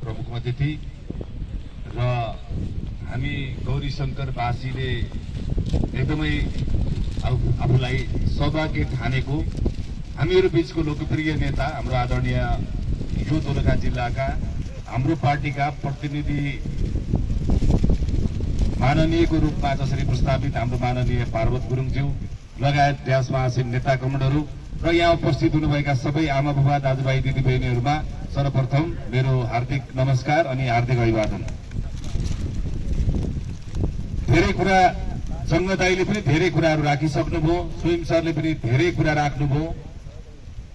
प्रमुख अतिथि र हामी गौरीशंकरवासीले एकदमै आफूलाई सौभाग्य ठानेको हामीहरू बीचको लोकप्रिय नेता हाम्रो आदरणीय यो दोलखा जिल्लाका हाम्रो पार्टीका प्रतिनिधि माननीयको रूपमा जसरी प्रस्तावित हाम्रो माननीय पार्वत गुरुङज्यू लगायत देशमा आसीन नेता कमरेडहरू र यहाँ उपस्थित हुनुभएका सबै आमा बुबा दाजुभाइ दिदीबहिनीहरूमा सर्वप्रथम मेरो हार्दिक नमस्कार अनि हार्दिक अभिवादन। धेरै कुरा जङ्गदाईले पनि धेरै कुराहरू राखिसक्नुभयो, स्वयं सरले पनि धेरै कुरा राख्नुभयो।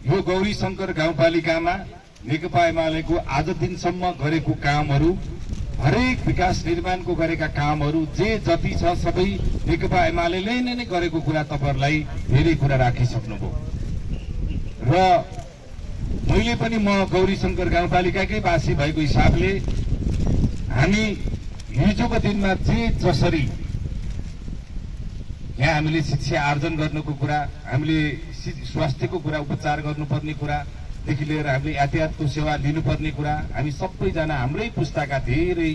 यो गौरीशंकर गाउँपालिकामा नेकपा एमालेको आज दिनसम्म गरेको कामहरू, हरेक विकास निर्माणको गरेका कामहरू जे जति छ सबै नेकपा एमालेले नै गरेको कुरा तपाईहरुलाई धेरै कुरा राखिसक्नुभयो र मैले पनि म गौरीशंकर गाउँपालिकाकै वासी भएको हिसाबले हामी हिजोको दिनमा जे जसरी यहाँ हामीले शिक्षा आर्जन गर्नुको कुरा, हामीले स्वास्थ्यको कुरा, उपचार गर्नुपर्ने कुरादेखि लिएर हामीले यातायातको सेवा लिनुपर्ने कुरा, हामी सबैजना हाम्रै पुस्ताका धेरै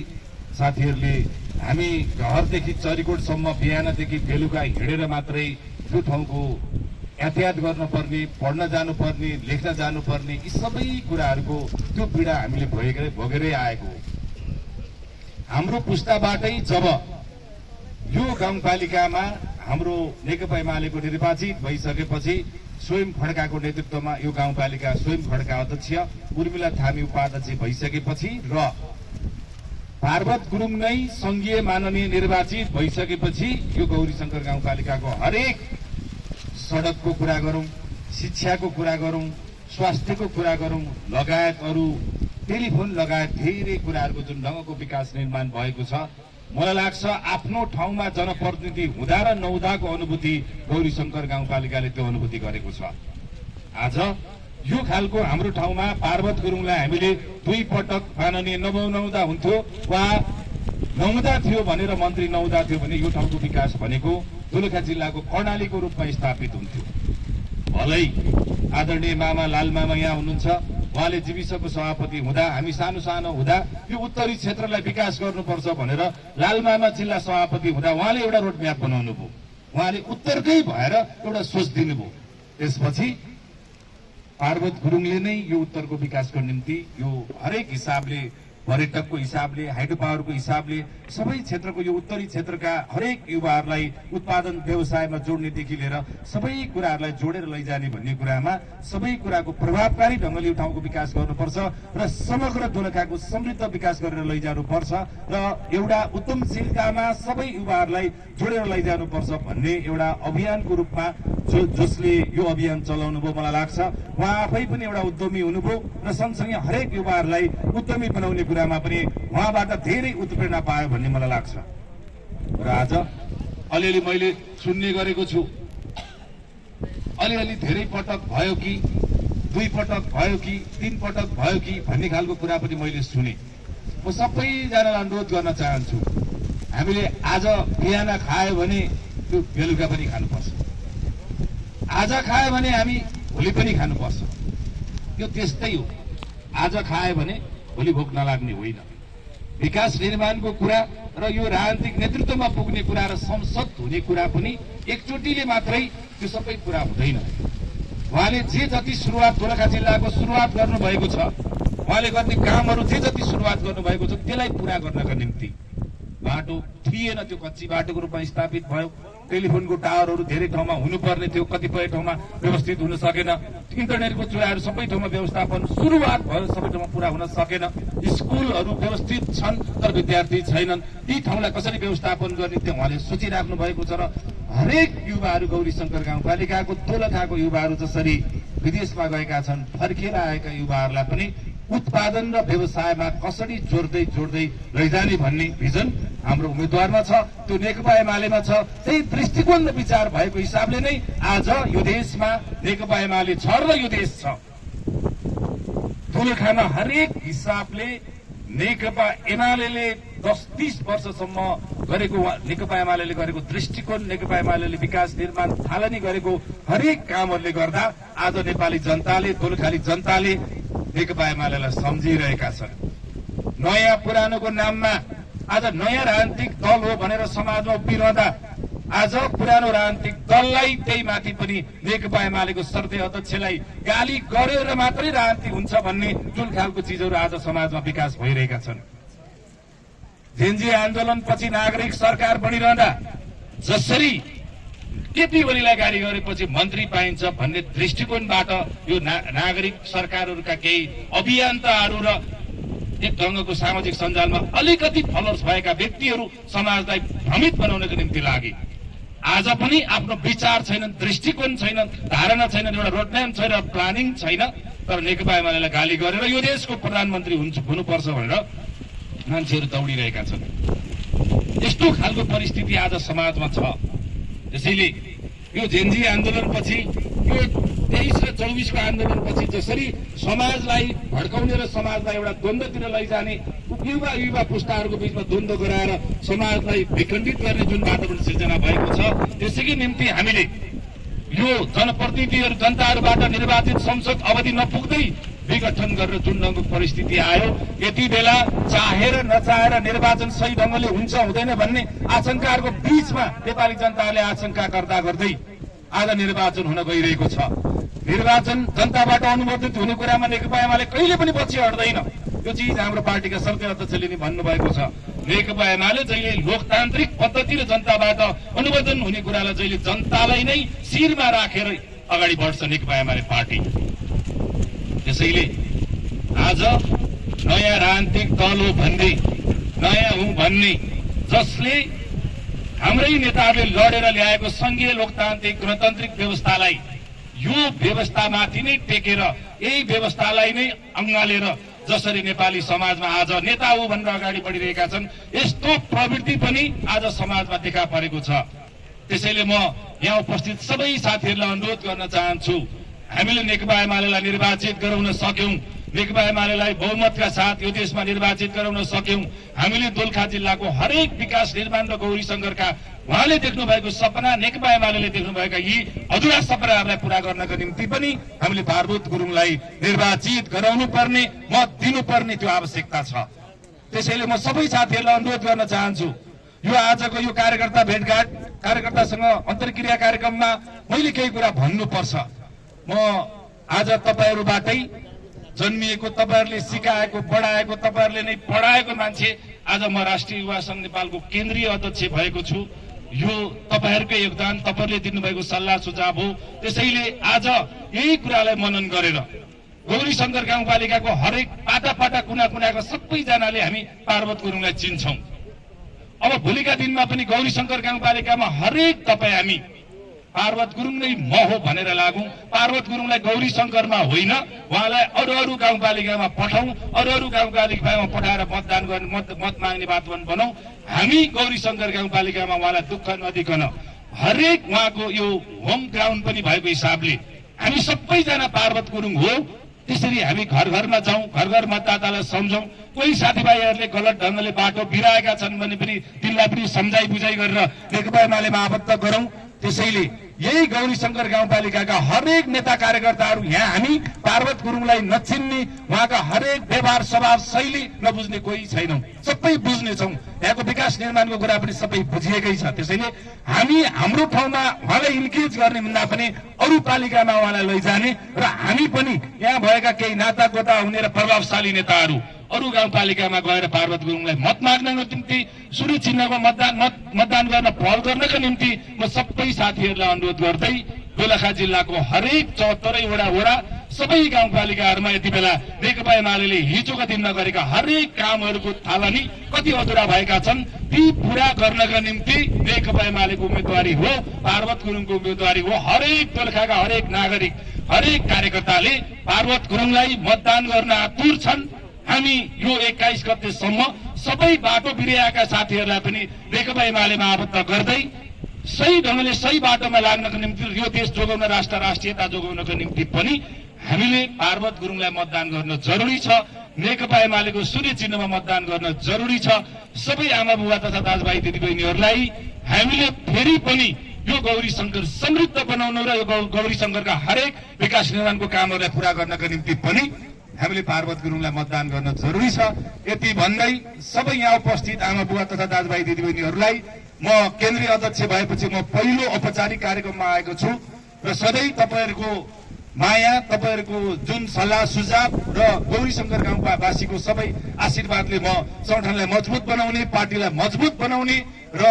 साथीहरूले हामी घरदेखि चरीकोटसम्म बिहानदेखि बेलुका हिँडेर मात्रै त्यो ठाउँको यातायात गर्नुपर्ने, पढ्न जानुपर्ने, लेख्न जानुपर्ने यी सबै कुराहरूको त्यो पीडा हामीले भोगेरै आएको हो। हाम्रो पुस्ताबाटै जब यो गाउँपालिकामा हाम्रो नेकपा एमालेको निर्वाचित भइसकेपछि स्वयं खड्काको नेतृत्वमा यो गाउँपालिका स्वयं खड्का अध्यक्ष उर्मिला थामी उपाध्यक्ष भइसकेपछि र पार्वत गुरुङ नै संघीय माननीय निर्वाचित भइसकेपछि यो गौरीशंकर गाउँपालिकाको हरेक सडकको कुरा गरौं, शिक्षाको कुरा गरौं, स्वास्थ्यको कुरा गरौं लगायत अरू टेलिफोन लगायत धेरै कुराहरूको जुन ढंगको विकास निर्माण भएको छ, मलाई लाग्छ आफ्नो ठाउँमा जनप्रतिनिधि हुँदा र नहुँदाको अनुभूति गौरीशंकर गाउँपालिकाले त्यो अनुभूति गरेको छ। आज यो खालको हाम्रो ठाउँमा पार्वत गुरुङलाई हामीले दुई पटक माननीय नहुँदा हुन्थ्यो वा नहुँदा थियो भनेर मन्त्री नहुँदा थियो भने यो ठाउँको विकास भनेको दोलखा जिल्लाको कर्णालीको रूपमा स्थापित हुन्थ्यो। भलै आदरणीय मामा लालमामा यहाँ हुनुहुन्छ, उहाँले जीविसको सभापति हुँदा हामी सानो सानो हुँदा यो उत्तरी क्षेत्रलाई विकास गर्नुपर्छ भनेर लालमामा जिल्ला सभापति हुँदा उहाँले एउटा रोड म्याप बनाउनु भयो, उहाँले उत्तरकै भएर एउटा सोच दिनुभयो। त्यसपछि पार्वत गुरुङले नै यो उत्तरको विकासको निम्ति यो हरेक हिसाबले, पर्यटकको हिसाबले, हाइड्रो पावरको हिसाबले सबै क्षेत्रको यो उत्तरी क्षेत्रका हरेक युवाहरूलाई उत्पादन व्यवसायमा जोड्नेदेखि लिएर सबै कुराहरूलाई जोडेर लैजाने भन्ने कुरामा सबै कुराको प्रभावकारी ढंगले यो ठाउँको विकास गर्नुपर्छ र समग्र दोलखाको समृद्ध विकास गरेर लैजानुपर्छ र एउटा उद्यमशीलतामा सबै युवाहरूलाई जोडेर लैजानुपर्छ भन्ने एउटा अभियानको रूपमा जसले यो अभियान चलाउनु भयो मलाई लाग्छ उहाँ आफै पनि एउटा उद्यमी हुनुभयो र सँगसँगै हरेक युवाहरूलाई उद्यमी बनाउने कुरामा पनि उहाँबाट धेरै उत्प्रेरणा पायो भन्ने मलाई लाग्छ। र आज अलिअलि मैले सुन्ने गरेको छु, अलिअलि धेरै पटक भयो कि, दुई पटक भयो कि, तीन पटक भयो कि भन्ने खालको कुरा पनि मैले सुने। म सबैजनालाई अनुरोध गर्न चाहन्छु, हामीले आज बिहान खायो भने त्यो बेलुका पनि खानुपर्छ, आज खायो भने हामी भोलि पनि खानुपर्छ। यो त्यस्तै हो, आज खायो भने भोलि भोक नलाग्ने होइन। विकास निर्माणको कुरा र यो राजनीतिक नेतृत्वमा पुग्ने कुरा र संसद हुने कुरा पनि एकचोटिले मात्रै त्यो सबै कुरा हुँदैन। उहाँले जे जति सुरुवात दोलखा जिल्लाको सुरुवात गर्नुभएको छ, उहाँले गर्ने कामहरू जे जति सुरुवात गर्नुभएको छ त्यसलाई पूरा गर्नका निम्ति बाटो थिएन, त्यो कच्ची बाटोको रूपमा स्थापित भयो। टेलिफोनको टावरहरू धेरै ठाउँमा हुनुपर्ने थियो, कतिपय ठाउँमा व्यवस्थित हुन सकेन। इन्टरनेटको चुराहरू सबै ठाउँमा व्यवस्थापन सुरुवात भयो, सबै ठाउँमा पूरा हुन सकेन। स्कुलहरू व्यवस्थित छन् तर विद्यार्थी छैनन्, ती ठाउँलाई कसरी व्यवस्थापन गर्ने त्यो उहाँले सोचिराख्नु भएको छ। र हरेक युवाहरू गौरीशंकर गाउँपालिकाको दोलखाको युवाहरू जसरी विदेशमा गएका छन्, फर्केर आएका युवाहरूलाई पनि उत्पादन र व्यवसायमा कसरी जोड्दै लैजाने भन्ने भिजन हाम्रो उम्मेद्वारमा छ, त्यो नेकपा एमालेमा छ। त्यही दृष्टिकोण र विचार भएको हिसाबले नै आज यो देशमा नेकपा एमाले छ र यो देश छ। दोलखामा हरेक हिसाबले नेकपा एमाले 10-30 वर्षसम्म गरेको, नेकपा एमाले गरेको दृष्टिकोण, नेकपा एमाले विकास निर्माण थालनी गरेको हरेक कामहरूले गर्दा आज नेपाली जनताले, दोलखाली जनताले नेकपा एमालेलाई सम्झिरहेका छन्। नयाँ पुरानोको नाममा आज नयाँ राजनीतिक दल हो भनेर समाजमा उभिरहँदा आज पुरानो राजनीतिक दललाई त्यही माथि पनि नेकपा एमालेको सर्ते अध्यक्षलाई गाली गरेर मात्रै राजनीति हुन्छ भन्ने जुन खालको चिजहरू आज समाजमा विकास भइरहेका छन्। जेएनजी आन्दोलनपछि नागरिक सरकार बनिरहँदा जसरी केपी ओलीलाई गाली गरेपछि मन्त्री पाइन्छ भन्ने दृष्टिकोणबाट यो नागरिक सरकारहरूका केही अभियन्ताहरू र एक ढङ्गको सामाजिक सञ्जालमा अलिकति फलोअर्स भएका व्यक्तिहरू समाजलाई भ्रमित बनाउनको निम्ति लागे। आज पनि आफ्नो विचार छैन, दृष्टिकोण छैन, धारणा छैन, एउटा रोडम्याप छैन, प्लानिङ छैन, तर नेकपा एमालेलाई गाली गरेर यो देशको प्रधानमन्त्री हुनुपर्छ भनेर मान्छेहरू दौडिरहेका छन्। यस्तो खालको परिस्थिति आज समाजमा छ। त्यसैले यो जेएनजी आन्दोलनपछि यो 23 र 24 को आन्दोलनपछि जसरी समाजलाई भड्काउने र समाजलाई एउटा द्वन्द्वतिर लैजाने युवा पुस्ताहरूको बीचमा द्वन्द्व गराएर समाजलाई विखण्डित गर्ने जुन वातावरण सिर्जना भएको छ, त्यसैको निम्ति हामीले यो जनप्रतिनिधिहरू जनताहरूबाट निर्वाचित संसद अवधि नपुग्दै विघटन गरेर जुन ढङ्गको परिस्थिति आयो, यति बेला चाहेर नचाहेर निर्वाचन सही ढङ्गले हुन्छ हुँदैन भन्ने आशंकाहरूको बीचमा नेपाली जनताले आशंका गर्दा गर्दै आज निर्वाचन हुन गइरहेको छ। निर्वाचन जनताबाट अनुमोदित हुने कुरामा नेकपा एमाले कहिले पनि पछि हट्दैन। यो चिज हाम्रो पार्टीका सर्ते अध्यक्षले नि भन्नुभएको छ। नेकपा एमाले जहिले लोकतान्त्रिक पद्धति र जनताबाट अनुमोदन हुने कुरालाई जहिले जनतालाई नै शिरमा राखेर अगाडि बढ्छ नेकपा एमाले पार्टी। त्यसैले आज नयाँ राजनीतिक दल हो भन्दै, नयाँ हुँ भन्ने जसले हाम्रै नेताहरूले लडेर ल्याएको संघीय लोकतान्त्रिक गणतान्त्रिक व्यवस्थालाई यो व्यवस्थामाथि नै टेकेर यही व्यवस्थालाई नै अँगालेर जसरी नेपाली समाजमा आज नेता हो भनेर अगाडि बढिरहेका छन्, यस्तो प्रवृत्ति पनि आज समाजमा देखा परेको छ। त्यसैले म यहाँ उपस्थित सबै साथीहरूलाई अनुरोध गर्न चाहन्छु, हामीले नेकपा एमालेलाई निर्वाचित गराउन सक्यौं, नेकपा एमालेलाई बहुमतका साथ यो देशमा निर्वाचित गराउन सक्यौं, हामीले दोलखा जिल्लाको हरेक विकास निर्माण र गौरी शंकरका उहाँले देख्नु भएको सपना, नेकपा एमालेले देख्नुभएका यी अधुरा सपनाहरूलाई पूरा गर्नको निम्ति पनि हामीले पार्वत गुरुङलाई निर्वाचित गराउनु पर्ने, मत दिनुपर्ने त्यो आवश्यकता छ। त्यसैले म सबै साथीहरूलाई अनुरोध गर्न चाहन्छु, यो आजको यो कार्यकर्ता भेटघाट कार्यकर्तासँग अन्तर्क्रिया कार्यक्रममा मैले केही कुरा भन्नुपर्छ। म आज तपाईहरूबाटै जन्मिएको, तपाईहरूले सिकाएको, बढाएको, तपाईहरूले नै पढाएको मान्छे आज म राष्ट्रिय युवा संघ नेपालको केन्द्रीय अध्यक्ष भएको छु। यो तपाईहरूकै योगदान, तपाईहरूले दिनुभएको सल्लाह सुझाव हो। त्यसैले आज यही कुरालाई मनन गरेर गौरी शंकर गाउँपालिकाको हरेक पाटा पाटा कुना कुनाको सबैजनाले हामी पार्वत गुरुङलाई चिन्छौं। अब भोलिका दिनमा पनि गौरी शंकर गाउँपालिकामा हरेक तपाईँ हामी पार्वत गुरुङ नै म हो भनेर लागौं। पार्वत गुरुङलाई गौरी शंकरमा होइन, उहाँलाई अरू गाउँपालिकामा पठाउँ, अरू गाउँपालिकामा पठाएर मतदान गर्ने, मत माग्ने वातावरण बनाऊ। हामी गौरी शंकर गाउँपालिकामा उहाँलाई दुःख नदिकन हरेक उहाँको यो होम ग्राउन्ड पनि भएको हिसाबले हामी सबैजना पार्वत गुरुङ हो। त्यसरी हामी घर घरमा जाउँ, घर घर मतदातालाई सम्झौँ। कोही साथीभाइहरूले गलत ढङ्गले बाटो बिराएका छन् भने पनि तिनलाई पनि सम्झाइ बुझाइ गरेर नेकपा एमालेमा आबद्ध गरौँ। त्यसैले यही गौरी शंकर गाउँपालिकाका हरेक नेता कार्यकर्ताहरू यहाँ हामी पार्वत गुरुङलाई नचिन्ने, उहाँका हरेक व्यवहार स्वभाव शैली नबुझ्ने कोही छैनौं, सबै बुझ्नेछौँ। यहाँको विकास निर्माणको कुरा पनि सबै बुझिएकै छ। त्यसैले हामी हाम्रो ठाउँमा उहाँलाई इन्गेज गर्ने भन्दा पनि अरू पालिकामा उहाँलाई लैजाने र हामी पनि यहाँ भएका केही नाता गोता हुने र प्रभावशाली नेताहरू अरू गाउँपालिकामा गएर पार्वत गुरुङलाई मत माग्नको निम्ति, सूर्य चिन्हको मतदान गर्न पहल गर्नको निम्ति म सबै साथीहरूलाई अनुरोध गर्दै दोलखा जिल्लाको हरेक 74 वडा सबै गाउँपालिकाहरूमा यति बेला नेकपा एमालेले हिजोका दिनमा गरेका हरेक कामहरूको थालनी कति अधुरा भएका छन्, ती पूरा गर्नका निम्ति नेकपा एमालेको उम्मेदवारी हो, पार्वत गुरुङको उम्मेदवारी हो। हरेक दोलखाका हरेक नागरिक, हरेक कार्यकर्ताले पार्वत गुरुङलाई मतदान गर्न आतुर छन्। हामी यो 21 गतेसम्म सबै बाटो बिराएका साथीहरूलाई पनि नेकपा एमालेमा आबद्ध गर्दै सही ढङ्गले सही बाटोमा लाग्नको निम्ति, यो देश जोगाउन, राष्ट्रियता जोगाउनको निम्ति पनि हामीले पार्वत गुरुङलाई मतदान गर्न जरुरी छ। नेकपा एमालेको सूर्य चिन्हमा मतदान गर्न जरुरी छ। सबै आमा बुबा तथा दाजुभाइ दिदीबहिनीहरूलाई हामीले फेरि पनि यो गौरी शंकर समृद्ध बनाउनु र यो गौरी शंकरका हरेक विकास निर्माणको कामहरूलाई पूरा गर्नका निम्ति पनि हामीले पार्वत गुरुङलाई मतदान गर्न जरुरी छ। यति भन्दै सबै यहाँ उपस्थित आमा बुवा तथा दाजुभाइ दिदीबहिनीहरूलाई म केन्द्रीय अध्यक्ष भएपछि म पहिलो औपचारिक कार्यक्रममा आएको छु र सधैँ तपाईँहरूको माया, तपाईँहरूको जुन सल्लाह सुझाव र गौरीशंकर गाउँवासीको सबै आशीर्वादले म संगठनलाई मजबुत बनाउने, पार्टीलाई मजबुत बनाउने र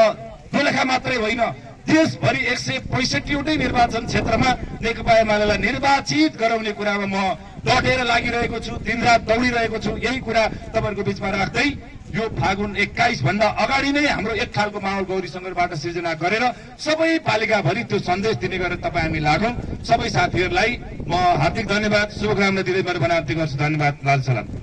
दोलखा मात्रै होइन देशभरि 165वटै निर्वाचन क्षेत्रमा नेकपा एमालेलाई निर्वाचित गराउने कुरामा म डटेर लागिरहेको छु, दिनरात दौडिरहेको छु। यही कुरा तपाईँहरूको बीचमा राख्दै यो फागुन 21 भन्दा अगाडि नै हाम्रो एक खालको माहौल गौरीशंकरबाट सृजना गरेर सबै पालिकाभरि त्यो सन्देश दिने गरेर तपाईँ हामी लागौँ। सबै साथीहरूलाई म हार्दिक धन्यवाद, शुभकामना दिँदै मेरो भनावटी गर्छु। धन्यवाद, लाल सलाम।